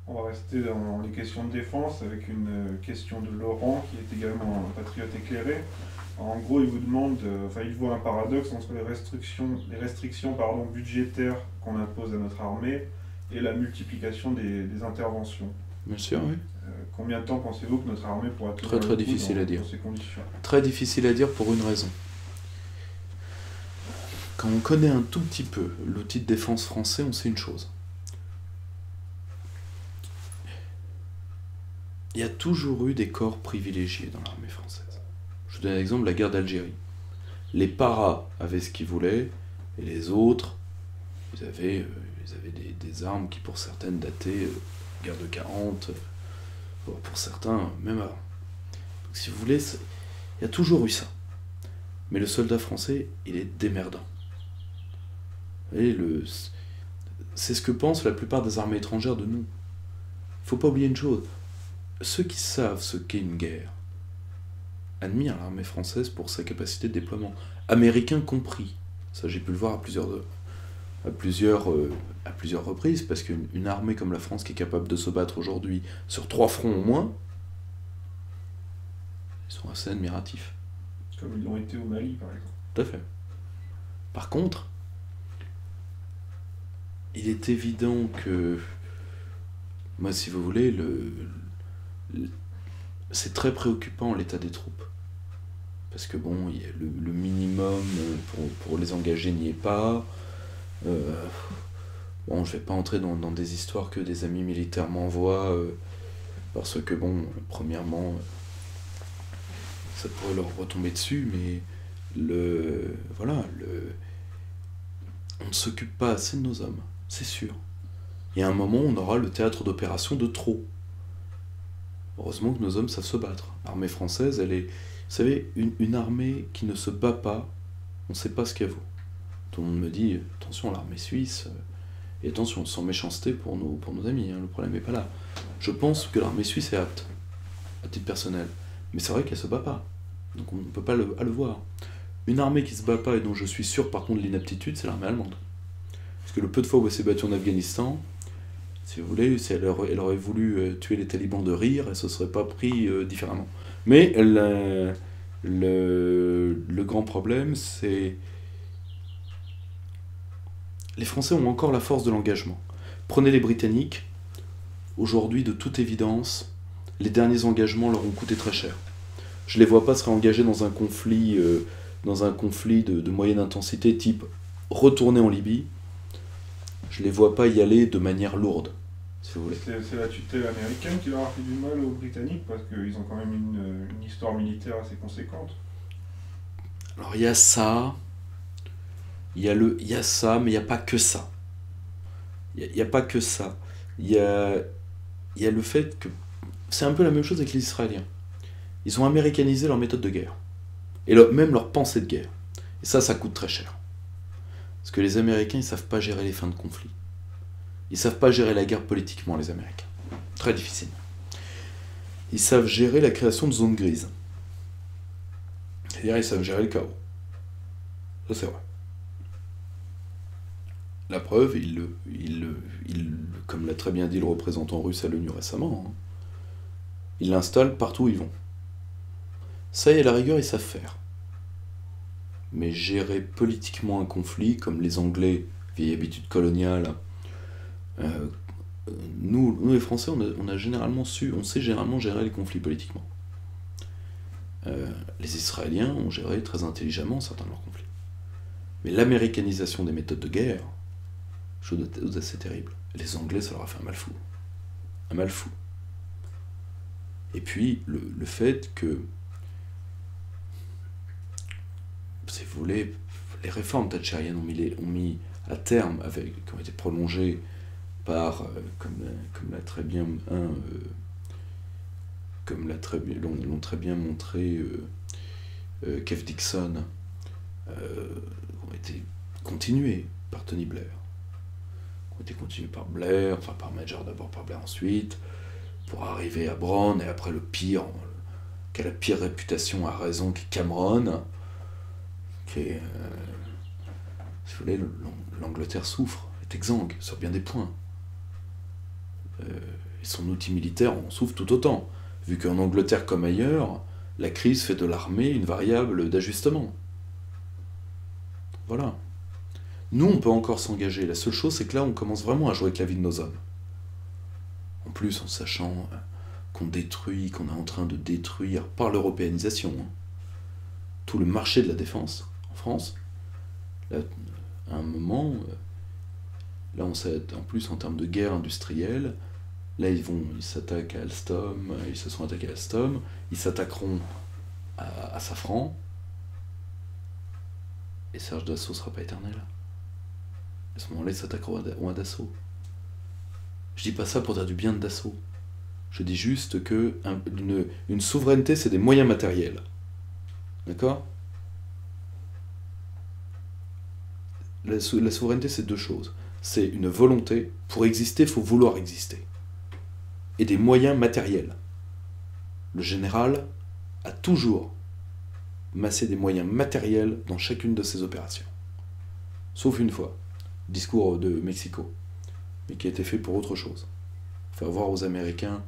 On va rester dans les questions de défense avec une question de Laurent, qui est également un patriote éclairé. En gros, il vous demande, il voit un paradoxe entre les restrictions budgétaires qu'on impose à notre armée et la multiplication des interventions. Bien sûr, oui. Combien de temps pensez-vous que notre armée pourra tenir très difficile à dire. dans ces conditions? Très difficile à dire pour une raison. Quand on connaît un tout petit peu l'outil de défense français, on sait une chose. Il y a toujours eu des corps privilégiés dans l'armée française. Je vous donne un exemple, la guerre d'Algérie. Les paras avaient ce qu'ils voulaient, et les autres, ils avaient des armes qui pour certaines dataient guerre de 40, pour certains même avant. Donc, si vous voulez, il y a toujours eu ça. Mais le soldat français, il est démerdant. Et c'est ce que pensent la plupart des armées étrangères de nous. Il ne faut pas oublier une chose. Ceux qui savent ce qu'est une guerre admirent l'armée française pour sa capacité de déploiement, américain compris. Ça, j'ai pu le voir à plusieurs reprises, parce qu'une armée comme la France qui est capable de se battre aujourd'hui sur 3 fronts au moins, ils sont assez admiratifs. Comme ils l'ont été au Mali, par exemple. Tout à fait. Par contre, il est évident que, moi, si vous voulez, c'est très préoccupant l'état des troupes. Parce que bon, il y a le minimum pour les engager n'y est pas. Bon, je vais pas entrer dans des histoires que des amis militaires m'envoient, parce que bon, premièrement, ça pourrait leur retomber dessus, mais on ne s'occupe pas assez de nos hommes, c'est sûr. Il y a un moment où on aura le théâtre d'opération de trop. Heureusement que nos hommes savent se battre. L'armée française, elle est... Vous savez, une armée qui ne se bat pas, on ne sait pas ce qu'elle vaut. Tout le monde me dit, attention à l'armée suisse, et attention, sans méchanceté pour nos amis, hein, le problème n'est pas là. Je pense que l'armée suisse est apte, à titre personnel. Mais c'est vrai qu'elle ne se bat pas. Donc on ne peut pas le voir. Une armée qui ne se bat pas et dont je suis sûr par contre de l'inaptitude, c'est l'armée allemande. Parce que le peu de fois où elle s'est battue en Afghanistan, si vous voulez, si elle aurait voulu tuer les talibans de rire, elle ne se serait pas pris différemment. Mais le grand problème, c'est... Les Français ont encore la force de l'engagement. Prenez les Britanniques, aujourd'hui, de toute évidence, les derniers engagements leur ont coûté très cher. Je ne les vois pas se réengager dans un conflit de moyenne intensité, type retourner en Libye. Je ne les vois pas y aller de manière lourde, si vous voulez. C'est la tutelle américaine qui leur a fait du mal aux Britanniques, parce qu'ils ont quand même une histoire militaire assez conséquente. Alors il y a ça, mais il n'y a pas que ça. Il n'y a pas que ça. Il y a le fait que... C'est un peu la même chose avec les Israéliens. Ils ont américanisé leur méthode de guerre. Et même leur pensée de guerre. Et ça coûte très cher. Parce que les Américains, ils ne savent pas gérer les fins de conflit. Ils ne savent pas gérer la guerre politiquement, les Américains. Très difficile. Ils savent gérer la création de zones grises. C'est-à-dire, ils savent gérer le chaos. Ça, c'est vrai. La preuve, comme l'a très bien dit le représentant russe à l'ONU récemment, hein, ils l'installent partout où ils vont. Ça y est, à la rigueur, ils savent faire. Mais gérer politiquement un conflit, comme les Anglais, vieille habitude coloniale, nous les Français, on sait généralement gérer les conflits politiquement. Les Israéliens ont géré très intelligemment certains de leurs conflits. Mais l'américanisation des méthodes de guerre, chose assez terrible. Les Anglais, ça leur a fait un mal fou. Un mal fou. Et puis, le fait que, si vous voulez, les réformes thatchériennes ont mis à terme, qui ont été prolongées par, comme l'a très bien l'ont très bien montré Kev Dixon, ont été continués par Tony Blair, ont été continués par Blair, enfin par Major d'abord, par Blair ensuite, pour arriver à Brown, et après le pire, qui a la pire réputation à raison, qui est Cameron, qui est, si vous voulez, l'Angleterre souffre, est exsangue sur bien des points. Et son outil militaire en souffre tout autant, vu qu'en Angleterre comme ailleurs, la crise fait de l'armée une variable d'ajustement. Voilà. Nous, on peut encore s'engager. La seule chose, c'est que là, on commence vraiment à jouer avec la vie de nos hommes. En plus, en sachant qu'on détruit, qu'on est en train de détruire, par l'européanisation, tout le marché de la défense en France. Là, à un moment, là, on s'aide, en plus, en termes de guerre industrielle, là, ils s'attaquent à Alstom, ils se sont attaqués à Alstom, ils s'attaqueront à Safran, et Serge Dassault ne sera pas éternel. À ce moment-là, ils s'attaqueront à Dassault. Je dis pas ça pour dire du bien de Dassault. Je dis juste que une souveraineté, c'est des moyens matériels. D'accord ? La souveraineté, c'est deux choses. C'est une volonté. Pour exister, il faut vouloir exister. Et des moyens matériels. Le général a toujours massé des moyens matériels dans chacune de ses opérations. Sauf une fois, discours de Mexico, mais qui a été fait pour autre chose. Faire voir aux Américains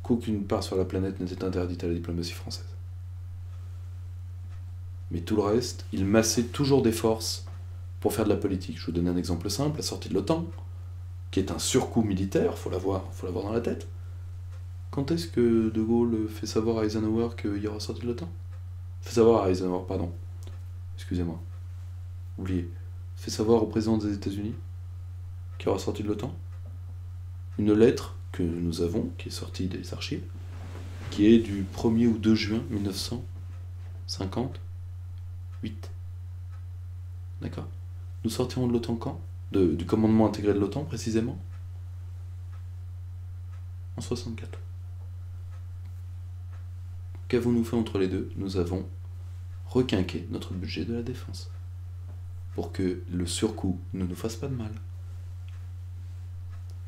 qu'aucune part sur la planète n'était interdite à la diplomatie française. Mais tout le reste, il massait toujours des forces pour faire de la politique. Je vous donne un exemple simple, la sortie de l'OTAN, qui est un surcoût militaire, faut l'avoir dans la tête. Quand est-ce que De Gaulle fait savoir à Eisenhower qu'il y aura sortie de l'OTAN ? Fait savoir à Eisenhower, pardon. Excusez-moi. Oubliez. Fait savoir au président des États-Unis qu'il y aura sortie de l'OTAN. Une lettre que nous avons, qui est sortie des archives, qui est du 1er ou 2 juin 1958. D'accord ? Nous sortirons de l'OTAN quand ? Du commandement intégré de l'OTAN, précisément ? En 64. Qu'avons-nous fait entre les deux ? Nous avons requinqué notre budget de la défense, pour que le surcoût ne nous fasse pas de mal.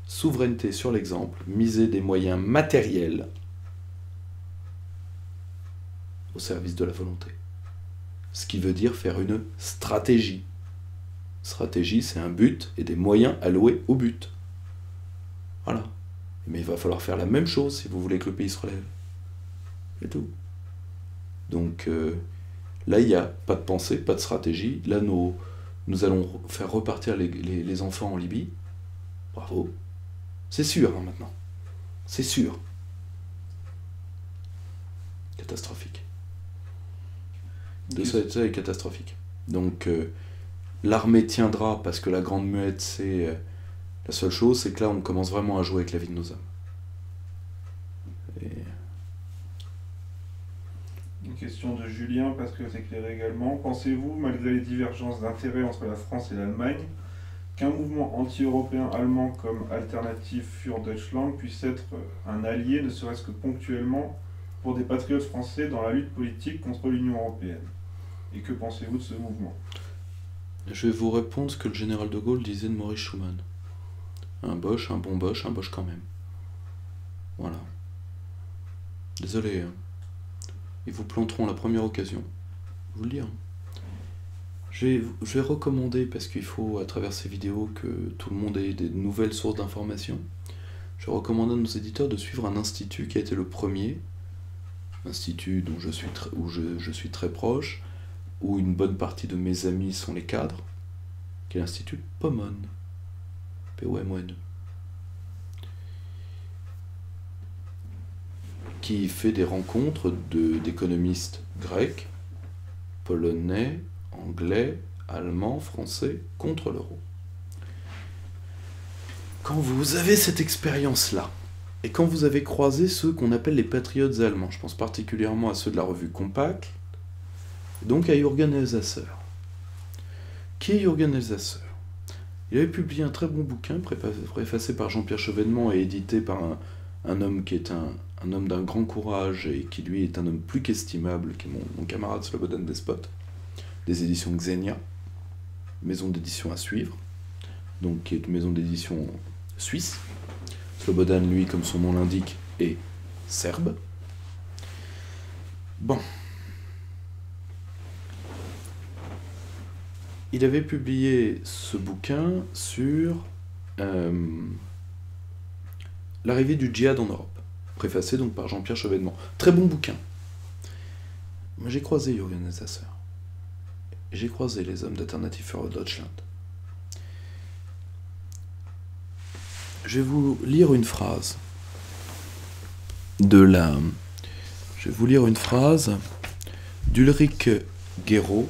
Souveraineté sur l'exemple, miser des moyens matériels au service de la volonté. Ce qui veut dire faire une stratégie. Stratégie, c'est un but et des moyens alloués au but. Voilà. Mais il va falloir faire la même chose si vous voulez que le pays se relève. C'est tout. Donc là, il n'y a pas de pensée, pas de stratégie. Là, nous allons faire repartir les enfants en Libye. Bravo. C'est sûr, maintenant. C'est sûr. Catastrophique. Ça est catastrophique. Donc, l'armée tiendra parce que la Grande Muette, c'est... la seule chose, c'est que là, on commence vraiment à jouer avec la vie de nos hommes. Une question de Julien, parce que c'est clair également. Pensez-vous, malgré les divergences d'intérêts entre la France et l'Allemagne, qu'un mouvement anti-européen allemand comme Alternative für Deutschland puisse être un allié, ne serait-ce que ponctuellement, pour des patriotes français dans la lutte politique contre l'Union européenne ? Et que pensez-vous de ce mouvement ? Je vais vous répondre ce que le général de Gaulle disait de Maurice Schumann. Un Boche, un bon Boche, un Boche quand même. Voilà. Désolé, ils vous planteront la première occasion. Je vous le dis. Je vais recommander, parce qu'il faut, à travers ces vidéos, que tout le monde ait des nouvelles sources d'informations. Je recommande à nos éditeurs de suivre un institut qui a été le premier, institut dont je suis très proche, où une bonne partie de mes amis sont les cadres, qui est l'Institut Pomone. P-O-M-O-N-E. Qui fait des rencontres d'économistes grecs, polonais, anglais, allemands, français, contre l'euro. Quand vous avez cette expérience-là, et quand vous avez croisé ceux qu'on appelle les patriotes allemands, je pense particulièrement à ceux de la revue Compact, donc à Jürgen Elsässer. Qui est Jürgen Elsässer ? Il avait publié un très bon bouquin, préfacé par Jean-Pierre Chevènement et édité par un homme qui est un homme d'un grand courage et qui lui est un homme plus qu'estimable, qui est mon camarade Slobodan Despot, des éditions Xenia, maison d'édition à suivre, donc qui est une maison d'édition suisse. Slobodan, lui, comme son nom l'indique, est serbe. Bon. Il avait publié ce bouquin sur l'arrivée du djihad en Europe, préfacé donc par Jean-Pierre Chevènement. Très bon bouquin. Moi j'ai croisé Jürgen Elsässer. J'ai croisé les hommes d'Alternative für Deutschland. Je vais vous lire une phrase d'Ulrike Gero,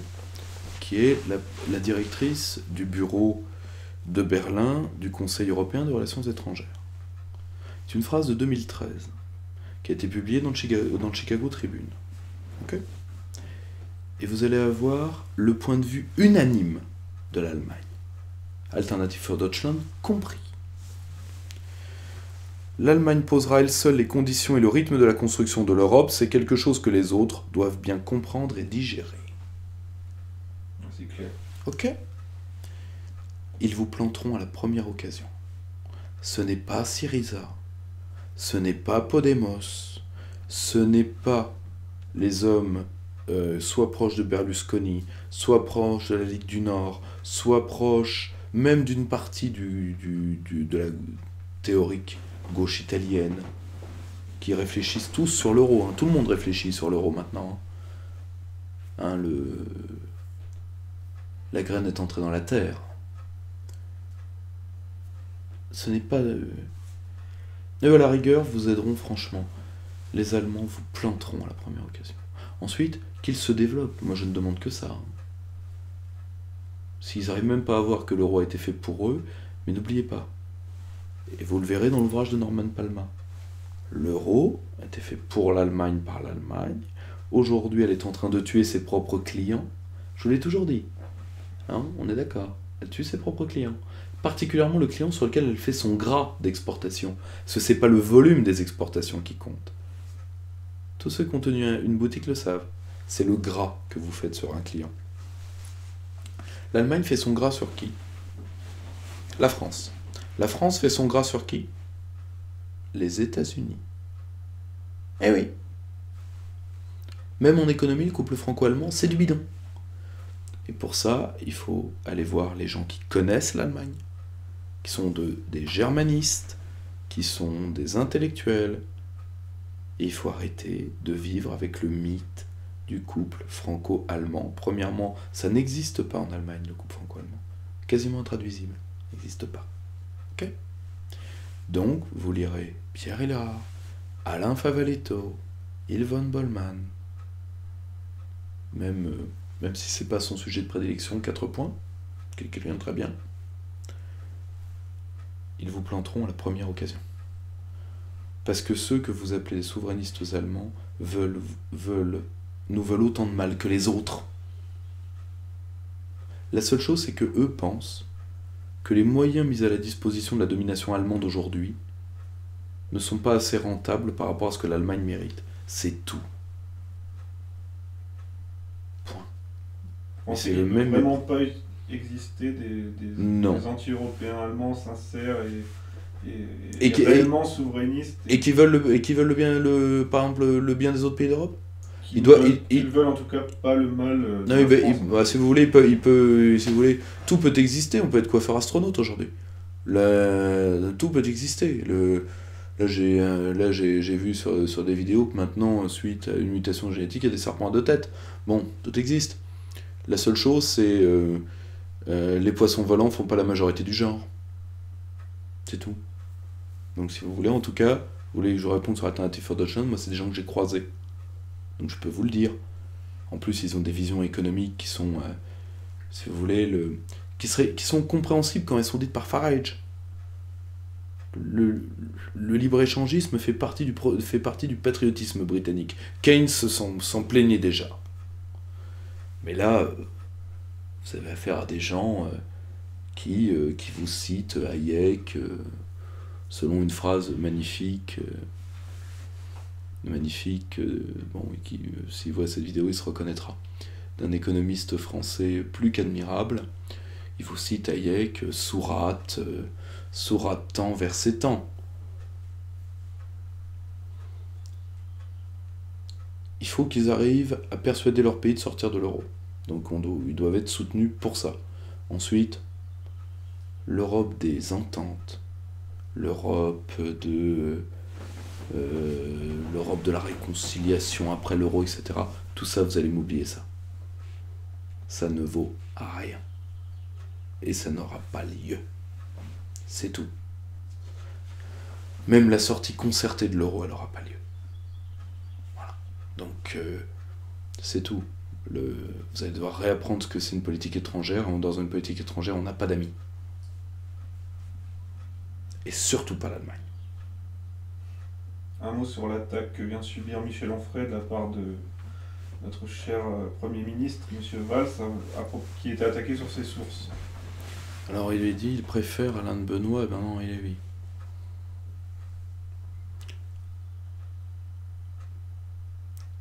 qui est la directrice du bureau de Berlin du Conseil européen des relations étrangères. C'est une phrase de 2013, qui a été publiée dans le Chicago Tribune. Okay. Et vous allez avoir le point de vue unanime de l'Allemagne, Alternative für Deutschland compris. L'Allemagne posera elle seule les conditions et le rythme de la construction de l'Europe, c'est quelque chose que les autres doivent bien comprendre et digérer. C'est clair. Ok. Ils vous planteront à la première occasion. Ce n'est pas Syriza, ce n'est pas Podemos, ce n'est pas les hommes soit proches de Berlusconi, soit proches de la Ligue du Nord, soit proches même d'une partie de la théorique gauche italienne, qui réfléchissent tous sur l'euro. Hein. Tout le monde réfléchit sur l'euro maintenant. Hein, la graine est entrée dans la terre. Ce n'est pas... Eux, à la rigueur, vous aideront franchement. Les Allemands vous planteront à la première occasion. Ensuite, qu'ils se développent. Moi, je ne demande que ça. Hein. S'ils n'arrivent même pas à voir que l'euro a été fait pour eux, mais n'oubliez pas, et vous le verrez dans l'ouvrage de Norman Palma, l'euro a été fait pour l'Allemagne par l'Allemagne. Aujourd'hui, elle est en train de tuer ses propres clients. Je vous l'ai toujours dit. Hein, on est d'accord. Elle tue ses propres clients. Particulièrement le client sur lequel elle fait son gras d'exportation. Parce que ce n'est pas le volume des exportations qui compte. Tous ceux qui ont tenu une boutique le savent. C'est le gras que vous faites sur un client. L'Allemagne fait son gras sur qui? La France. La France fait son gras sur qui? Les États-Unis. Eh oui. Même en économie, le couple franco-allemand, c'est du bidon. Et pour ça, il faut aller voir les gens qui connaissent l'Allemagne, qui sont des germanistes, qui sont des intellectuels. Et il faut arrêter de vivre avec le mythe du couple franco-allemand. Premièrement, ça n'existe pas en Allemagne, le couple franco-allemand. Quasiment intraduisible. Ça n'existe pas. Ok? Donc, vous lirez Pierre Hélard, Alain Favaletto, Yvonne Bollmann, même si c'est pas son sujet de prédilection, 4 points, quelqu'un de très bien, ils vous planteront à la première occasion. Parce que ceux que vous appelez les souverainistes allemands nous veulent autant de mal que les autres. La seule chose, c'est que eux pensent que les moyens mis à la disposition de la domination allemande aujourd'hui ne sont pas assez rentables par rapport à ce que l'Allemagne mérite. C'est tout. Point. Mais c'est le même... vraiment pas exister des anti-européens allemands sincères et réellement souverainistes. Et qui veulent le bien, par exemple, le bien des autres pays d'Europe. Ils veulent en tout cas pas le mal. Non, si vous voulez, si vous voulez, tout peut exister. On peut être coiffeur astronaute aujourd'hui. Tout peut exister. Là, j'ai vu sur des vidéos que maintenant, suite à une mutation génétique, il y a des serpents à 2 têtes. Bon, tout existe. La seule chose, c'est les poissons volants font pas la majorité du genre. C'est tout. Donc, si vous voulez, en tout cas, vous voulez que je réponde sur Alternative für Deutschland, moi, c'est des gens que j'ai croisés. Donc je peux vous le dire. En plus, ils ont des visions économiques qui sont, si vous voulez, qui sont compréhensibles quand elles sont dites par Farage. Le libre-échangisme fait partie du patriotisme britannique. Keynes s'en plaignait déjà. Mais là, vous avez affaire à des gens qui vous cite Hayek selon une phrase magnifique, bon, et qui, s'il voit cette vidéo, il se reconnaîtra, d'un économiste français plus qu'admirable. Il vous cite Hayek, sourate tant, verset tant. Il faut qu'ils arrivent à persuader leur pays de sortir de l'euro. Donc ils doivent être soutenus pour ça. Ensuite, l'Europe des ententes, l'Europe de la réconciliation après l'euro, etc. Tout ça, vous allez m'oublier ça. Ça ne vaut rien. Et ça n'aura pas lieu. C'est tout. Même la sortie concertée de l'euro, elle n'aura pas lieu. Voilà. Donc, c'est tout. Vous allez devoir réapprendre ce que c'est une politique étrangère. Dans une politique étrangère, on n'a pas d'amis. Et surtout pas l'Allemagne. Un mot sur l'attaque que vient de subir Michel Onfray de la part de notre cher Premier ministre, M. Valls, qui était attaqué sur ses sources. Alors il est dit, il préfère Alain de Benoît à Bernard-Henri Lévy.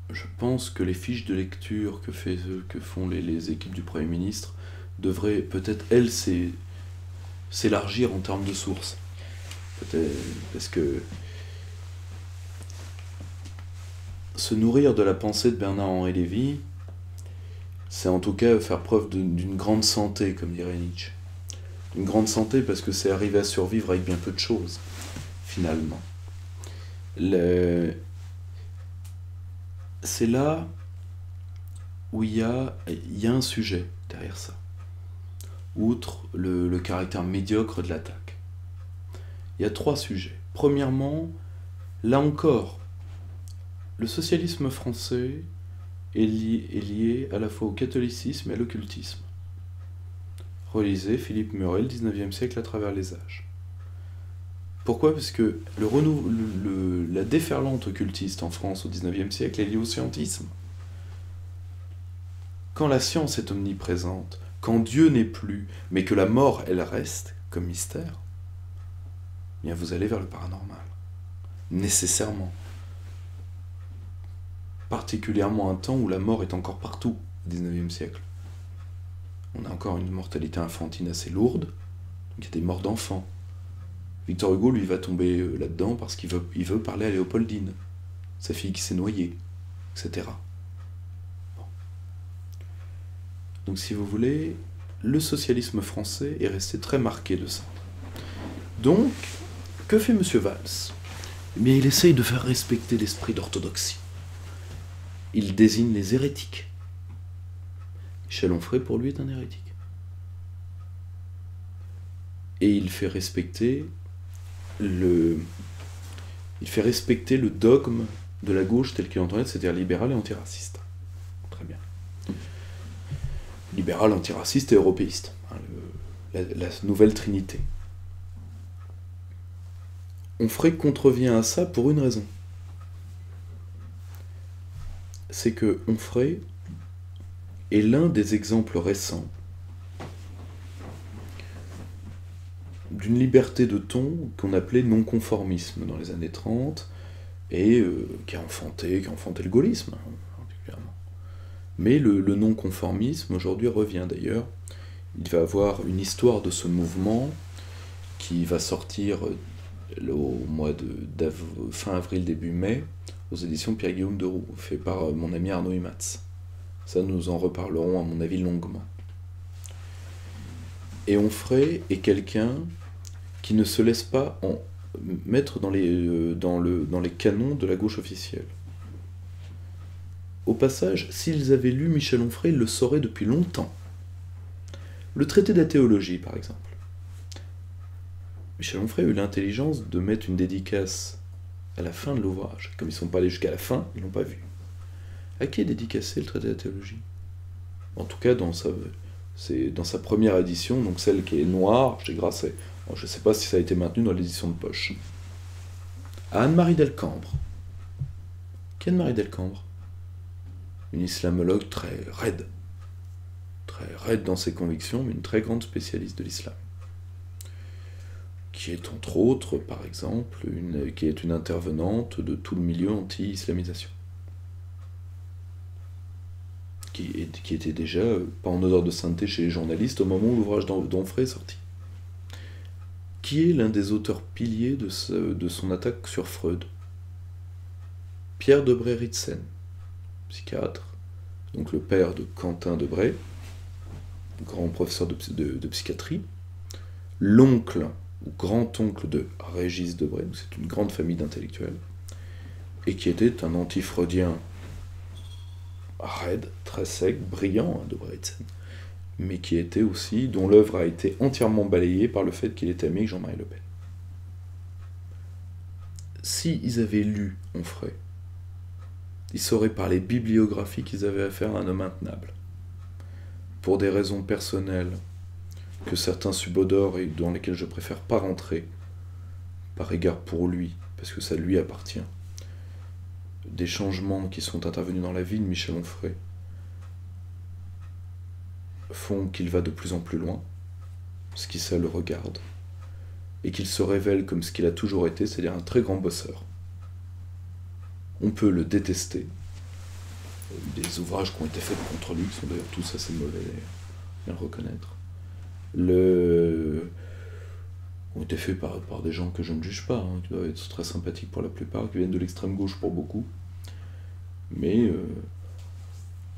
Je pense que les fiches de lecture que font les équipes du Premier ministre devraient peut-être, elles, s'élargir en termes de sources. Peut-être parce que se nourrir de la pensée de Bernard-Henri Lévy, c'est en tout cas faire preuve d'une grande santé, comme dirait Nietzsche. Une grande santé parce que c'est arriver à survivre avec bien peu de choses, finalement. C'est là où il y a un sujet derrière ça, outre le caractère médiocre de l'attaque. Il y a 3 sujets. Premièrement, là encore, le socialisme français est lié à la fois au catholicisme et à l'occultisme. Relisez Philippe Muret, le 19e siècle à travers les âges. Pourquoi ? Parce que la déferlante occultiste en France au 19e siècle est liée au scientisme. Quand la science est omniprésente, quand Dieu n'est plus, mais que la mort, elle reste comme mystère, eh bien vous allez vers le paranormal. Nécessairement. Particulièrement un temps où la mort est encore partout, au 19e siècle. On a encore une mortalité infantile assez lourde, donc il y a des morts d'enfants. Victor Hugo, lui, va tomber là-dedans parce qu'il veut parler à Léopoldine, sa fille qui s'est noyée, etc. Bon. Donc si vous voulez, le socialisme français est resté très marqué de ça. Donc, que fait M. Valls ? Eh bien, il essaye de faire respecter l'esprit d'orthodoxie. Il désigne les hérétiques. Michel Onfray, pour lui, est un hérétique. Et il fait respecter le dogme de la gauche tel qu'il entendait, c'est-à-dire libéral et antiraciste. Très bien. Libéral, antiraciste et européiste. La nouvelle trinité. Onfray contrevient à ça pour une raison. C'est que Onfray est l'un des exemples récents d'une liberté de ton qu'on appelait non-conformisme dans les années 30 et qui a enfanté le gaullisme, particulièrement. Mais le non-conformisme aujourd'hui revient d'ailleurs. Il va avoir une histoire de ce mouvement qui va sortir au mois de fin avril, début mai, aux éditions Pierre-Guillaume Deroux, fait par mon ami Arnaud Imatz. Ça, nous en reparlerons, à mon avis, longuement. Et Onfray est quelqu'un qui ne se laisse pas mettre dans les canons de la gauche officielle. Au passage, s'ils avaient lu Michel Onfray, ils le sauraient depuis longtemps. Le traité de la théologie, par exemple. Michel Onfray a eu l'intelligence de mettre une dédicace à la fin de l'ouvrage. Comme ils ne sont pas allés jusqu'à la fin, ils ne l'ont pas vu. À qui est dédicacé le traité de la théologie ? En tout cas, dans sa première édition, donc celle qui est noire, chez Grasset. Alors, je ne sais pas si ça a été maintenu dans l'édition de poche. À Anne-Marie Delcambre. Qui est Anne-Marie Delcambre ? Une islamologue très raide dans ses convictions, mais une très grande spécialiste de l'islam. qui est entre autres, par exemple, qui est une intervenante de tout le milieu anti-islamisation. Qui était déjà pas en odeur de sainteté chez les journalistes au moment où l'ouvrage d'Onfray est sorti. Qui est l'un des auteurs piliers de son attaque sur Freud? Pierre Debré-Ritzen, psychiatre, donc le père de Quentin Debré, grand professeur de psychiatrie, l'oncle ou grand-oncle de Régis Debré, donc c'est une grande famille d'intellectuels, et qui était un anti-freudien raide, très sec, brillant, hein, Debré-Ritzen, mais qui était aussi, dont l'œuvre a été entièrement balayée par le fait qu'il était ami avec Jean-Marie Le Pen. S'ils avaient lu Onfray, ils sauraient par les bibliographies qu'ils avaient affaire à un homme intenable. Pour des raisons personnelles que certains subodorent et dans lesquelles je préfère pas rentrer, par égard pour lui, parce que ça lui appartient, des changements qui sont intervenus dans la vie de Michel Onfray font qu'il va de plus en plus loin, ce qui ça le regarde, et qu'il se révèle comme ce qu'il a toujours été, c'est-à-dire un très grand bosseur. On peut le détester. Il y a eu des ouvrages qui ont été faits contre lui, qui sont d'ailleurs tous assez mauvais, bien le reconnaître. Ont été faits par des gens que je ne juge pas, hein, qui doivent être très sympathiques pour la plupart, qui viennent de l'extrême gauche pour beaucoup. Mais,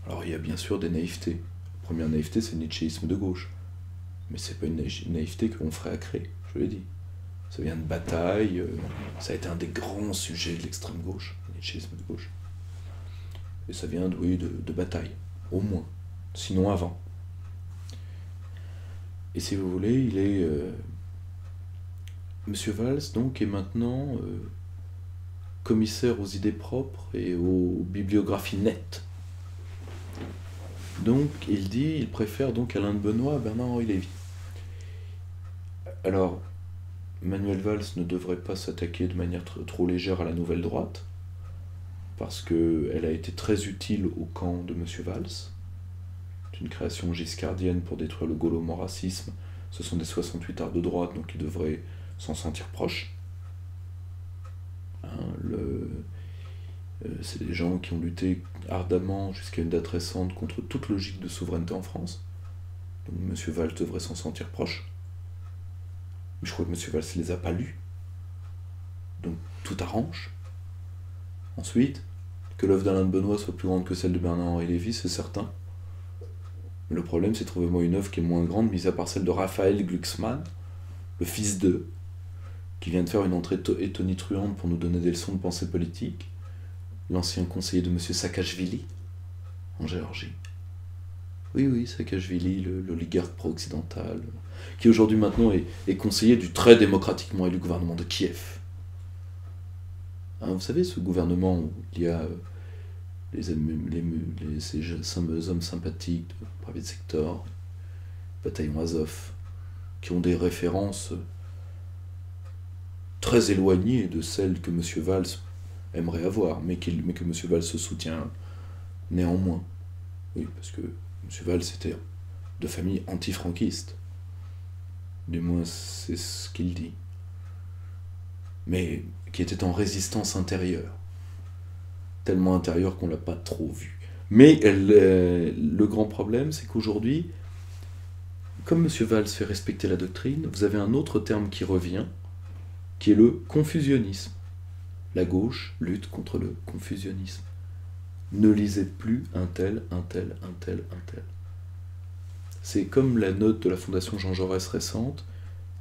alors il y a bien sûr des naïvetés. La première naïveté, c'est le nietzschéisme de gauche. Mais c'est pas une naïveté que Onfray a créée, je l'ai dit. Ça vient de bataille, ça a été un des grands sujets de l'extrême gauche, le nietzschéisme de gauche. Et ça vient de bataille, au moins, sinon avant. Et si vous voulez, il est... Monsieur Valls, donc, est maintenant commissaire aux idées propres et aux bibliographies nettes. Donc, il préfère donc Alain de Benoît à Bernard-Henri Lévy. Alors, Manuel Valls ne devrait pas s'attaquer de manière trop légère à la nouvelle droite, parce qu'elle a été très utile au camp de Monsieur Valls. C'est une création giscardienne pour détruire le gaulomoracisme. Ce sont des 68 arts de droite, donc ils devraient s'en sentir proches. Hein, c'est des gens qui ont lutté ardemment jusqu'à une date récente contre toute logique de souveraineté en France. Donc M. Valls devrait s'en sentir proche. Mais je crois que M. Valls ne les a pas lus. Donc tout arrange. Ensuite, que l'œuvre d'Alain de Benoît soit plus grande que celle de Bernard-Henri Lévy, c'est certain. Mais le problème, c'est trouvez-moi une œuvre qui est moins grande, mis à part celle de Raphaël Glucksmann, le fils d'eux, qui vient de faire une entrée tonitruante pour nous donner des leçons de pensée politique, l'ancien conseiller de M. Saakashvili, en Géorgie. Oui, Saakashvili, l'oligarque pro-occidental, qui aujourd'hui maintenant est conseiller du très démocratiquement élu gouvernement de Kiev. Hein, vous savez, ce gouvernement où il y a ces hommes sympathiques de Private Sector, Bataillon Azov, qui ont des références très éloignées de celles que M. Valls aimerait avoir, mais que M. Valls se soutient néanmoins. Oui, parce que M. Valls était de famille anti-franquiste. Du moins, c'est ce qu'il dit. Mais qui était en résistance intérieure. Tellement intérieure qu'on ne l'a pas trop vu. Mais le grand problème, c'est qu'aujourd'hui, comme M. Valls fait respecter la doctrine, vous avez un autre terme qui revient, qui est le confusionnisme. La gauche lutte contre le confusionnisme. Ne lisez plus un tel. C'est comme la note de la Fondation Jean Jaurès récente,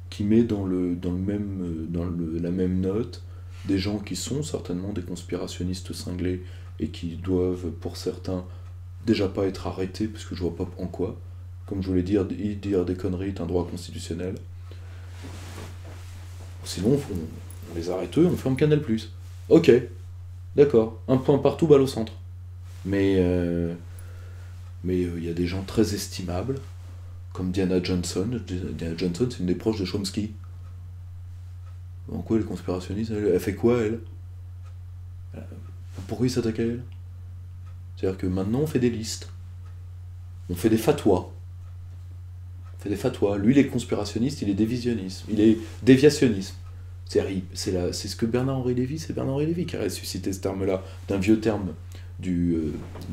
qui met dans la même note des gens qui sont certainement des conspirationnistes cinglés et qui doivent, pour certains, déjà pas être arrêtés, parce que je vois pas en quoi. Comme je voulais dire des conneries est un droit constitutionnel. Sinon, on les arrête eux, on ferme Canal+. Ok, d'accord, un point partout, balle au centre. Mais y a des gens très estimables, comme Diana Johnson. Diana Johnson, c'est une des proches de Chomsky. En quoi, les conspirationnistes, elle fait quoi, elle? Pourquoi ils s'attaquent à elle? C'est-à-dire que maintenant, on fait des listes. On fait des fatwas. fait des fatwas. Lui, il est conspirationniste, il est dévisionniste, il est déviationniste. C'est ce que Bernard-Henri Lévy, c'est Bernard-Henri Lévy qui a ressuscité ce terme-là, d'un vieux terme du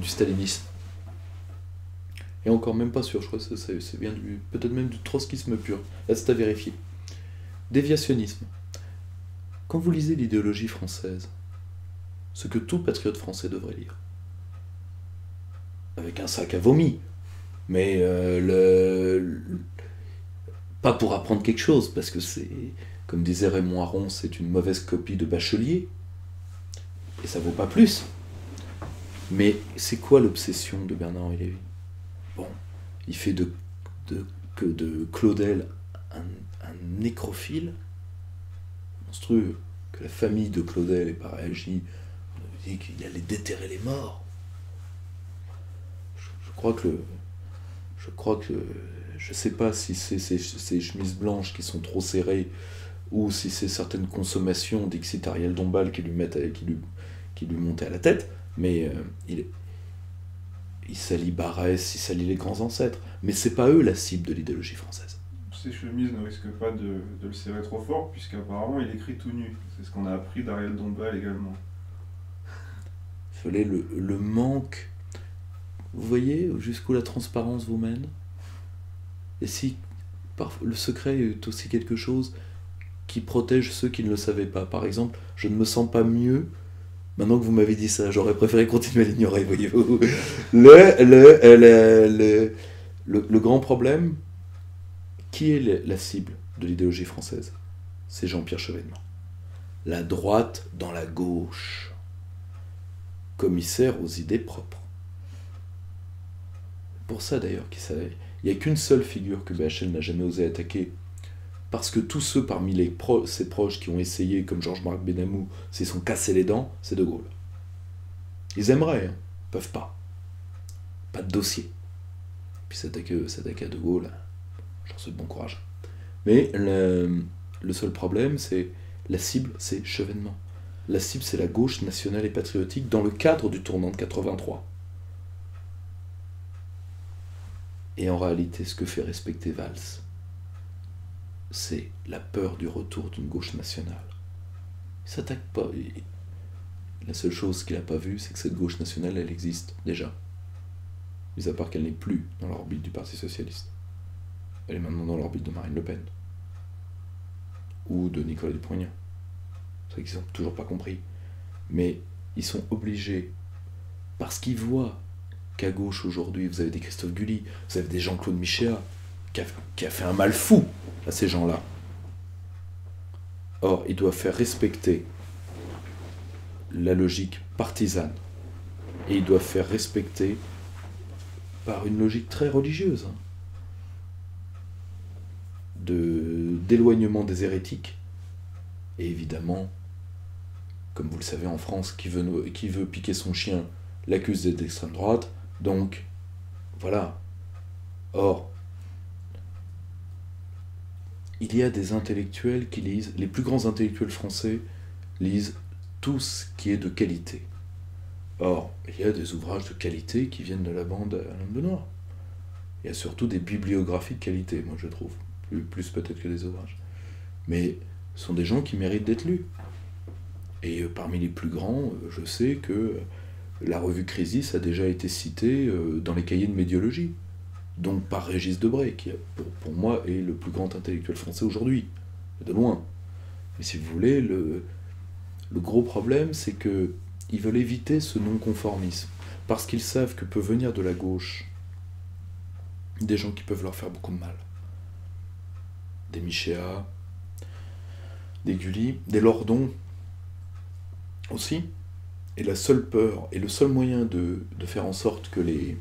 stalinisme. Et encore même pas sûr, je crois que c'est bien peut-être même du trotskisme pur. Là, c'est à vérifier. Déviationnisme. Quand vous lisez l'idéologie française, ce que tout patriote français devrait lire, avec un sac à vomi, mais pas pour apprendre quelque chose, parce que c'est, comme disait Raymond Aron, c'est une mauvaise copie de Bachelier, et ça vaut pas plus. Mais c'est quoi l'obsession de Bernard-Henri Lévy? Bon, il fait de Claudel un nécrophile monstrueux, que la famille de Claudel n'ait pas réagi, on avait dit qu'il allait déterrer les morts. Je sais pas si c'est ces chemises blanches qui sont trop serrées ou si c'est certaines consommations d'Ixit Ariel Dombal qui lui montaient à la tête, mais il salit Barès, il salit les grands ancêtres, mais c'est pas eux la cible de l'idéologie française. Ces chemises ne risquent pas de le serrer trop fort, puisqu'apparemment il écrit tout nu. C'est ce qu'on a appris d'Ariel Dombal également. Il fallait le manque. Vous voyez jusqu'où la transparence vous mène? Et si le secret est aussi quelque chose qui protège ceux qui ne le savaient pas. Par exemple, je ne me sens pas mieux maintenant que vous m'avez dit ça. J'aurais préféré continuer à l'ignorer, voyez-vous. Le grand problème, qui est la cible de l'idéologie française? C'est Jean-Pierre Chevènement. La droite dans la gauche. Commissaire aux idées propres. Pour ça d'ailleurs qu'il savait. Il n'y a qu'une seule figure que BHL n'a jamais osé attaquer, parce que tous ceux parmi ses proches qui ont essayé, comme Georges-Marc Benamou, s'ils sont cassés les dents, c'est De Gaulle. Ils aimeraient, hein, peuvent pas. Pas de dossier. Puis s'attaquer à De Gaulle, j'en souhaite bon courage. Mais le seul problème, c'est la cible, c'est Chevènement. La cible, c'est la gauche nationale et patriotique dans le cadre du tournant de 83. Et en réalité, ce que fait respecter Valls, c'est la peur du retour d'une gauche nationale. Il ne s'attaque pas. La seule chose qu'il n'a pas vue, c'est que cette gauche nationale, elle existe déjà. Mis à part qu'elle n'est plus dans l'orbite du Parti Socialiste. Elle est maintenant dans l'orbite de Marine Le Pen. Ou de Nicolas Dupont-Aignan. C'est vrai qu'ils n'ont toujours pas compris. Mais ils sont obligés, parce qu'ils voient qu'à gauche aujourd'hui, vous avez des Christophe Guilly, vous avez des Jean-Claude Michéa, qui a fait un mal fou à ces gens-là. Or, ils doivent faire respecter la logique partisane. Et ils doivent faire respecter par une logique très religieuse, hein, d'éloignement des hérétiques. Et évidemment, comme vous le savez en France, qui veut piquer son chien l'accuse d'être d'extrême droite. Donc, voilà. Or, il y a des intellectuels qui lisent, les plus grands intellectuels français lisent tout ce qui est de qualité. Or, il y a des ouvrages de qualité qui viennent de la bande Alain Benoît. Il y a surtout des bibliographies de qualité, moi je trouve. Plus peut-être que des ouvrages. Mais ce sont des gens qui méritent d'être lus. Et parmi les plus grands, je sais que la revue Crisis a déjà été citée dans les cahiers de médiologie, donc par Régis Debray, qui pour moi est le plus grand intellectuel français aujourd'hui, de loin. Mais si vous voulez, le gros problème, c'est qu'ils veulent éviter ce non-conformisme, parce qu'ils savent que peut venir de la gauche des gens qui peuvent leur faire beaucoup de mal. Des Michéa, des Gulli, des Lordon aussi. Et la seule peur, et le seul moyen de faire en sorte que les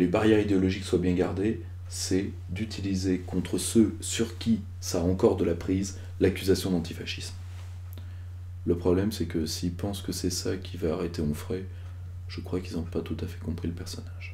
barrières idéologiques soient bien gardées, c'est d'utiliser contre ceux sur qui ça a encore de la prise, l'accusation d'antifascisme. Le problème, c'est que s'ils pensent que c'est ça qui va arrêter Onfray, je crois qu'ils n'ont pas tout à fait compris le personnage.